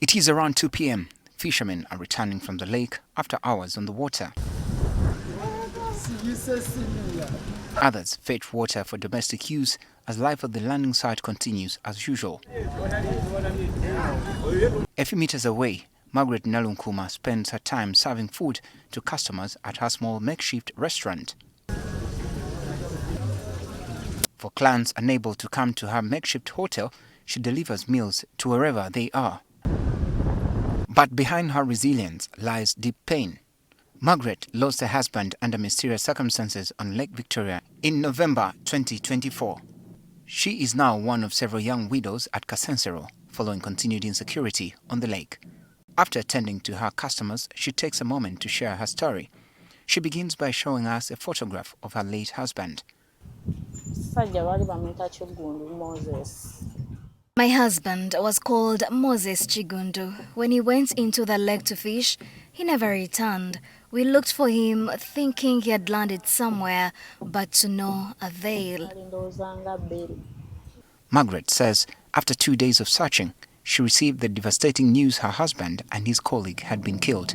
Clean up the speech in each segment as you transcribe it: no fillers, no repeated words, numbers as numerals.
It is around 2 p.m. Fishermen are returning from the lake after hours on the water. Others fetch water for domestic use as life at the landing site continues as usual. A few meters away, Margaret Nalunkuuma spends her time serving food to customers at her small makeshift restaurant. For clients unable to come to her makeshift hotel, she delivers meals to wherever they are. But behind her resilience lies deep pain. Margaret lost her husband under mysterious circumstances on Lake Victoria in November 2024. She is now one of several young widows at Kasensero following continued insecurity on the lake. After attending to her customers, she takes a moment to share her story. She begins by showing us a photograph of her late husband. My husband was called Moses Chigundu. When he went into the lake to fish, he never returned. We looked for him, thinking he had landed somewhere, but to no avail. Margaret says after 2 days of searching, she received the devastating news her husband and his colleague had been killed.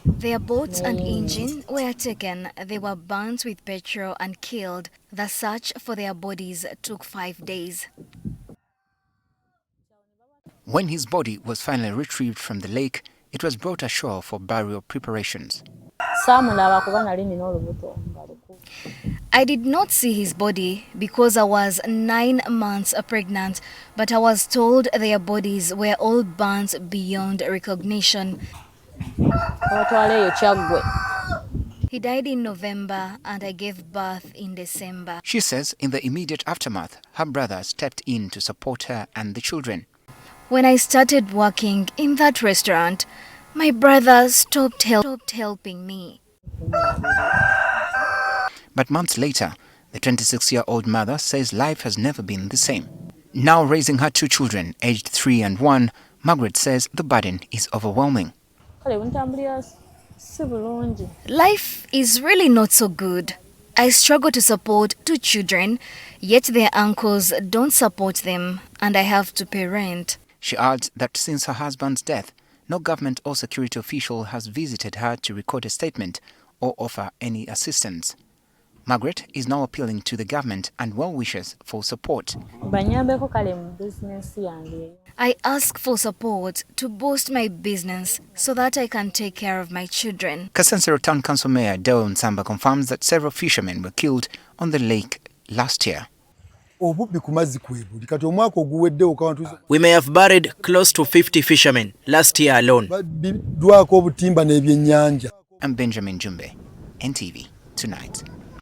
Their boats and engine were taken. They were burnt with petrol and killed. The search for their bodies took 5 days. When his body was finally retrieved from the lake, it was brought ashore for burial preparations. I did not see his body because I was 9 months pregnant, but I was told their bodies were all burnt beyond recognition. He died in November and I gave birth in December. She says in the immediate aftermath, her brother stepped in to support her and the children. When I started working in that restaurant, my brother stopped helping me. But months later, the 26-year-old mother says life has never been the same. Now raising her 2 children, aged 3 and 1, Margaret says the burden is overwhelming. Life is really not so good. I struggle to support 2 children, yet their uncles don't support them, and I have to pay rent. She adds that since her husband's death, no government or security official has visited her to record a statement or offer any assistance. Margaret is now appealing to the government and well-wishers for support. I ask for support to boost my business so that I can take care of my children. Kasensero Town Council Mayor Deo Nsamba confirms that several fishermen were killed on the lake last year. We may have buried close to 50 fishermen last year alone. I'm Benjamin Jumbe, NTV Tonight.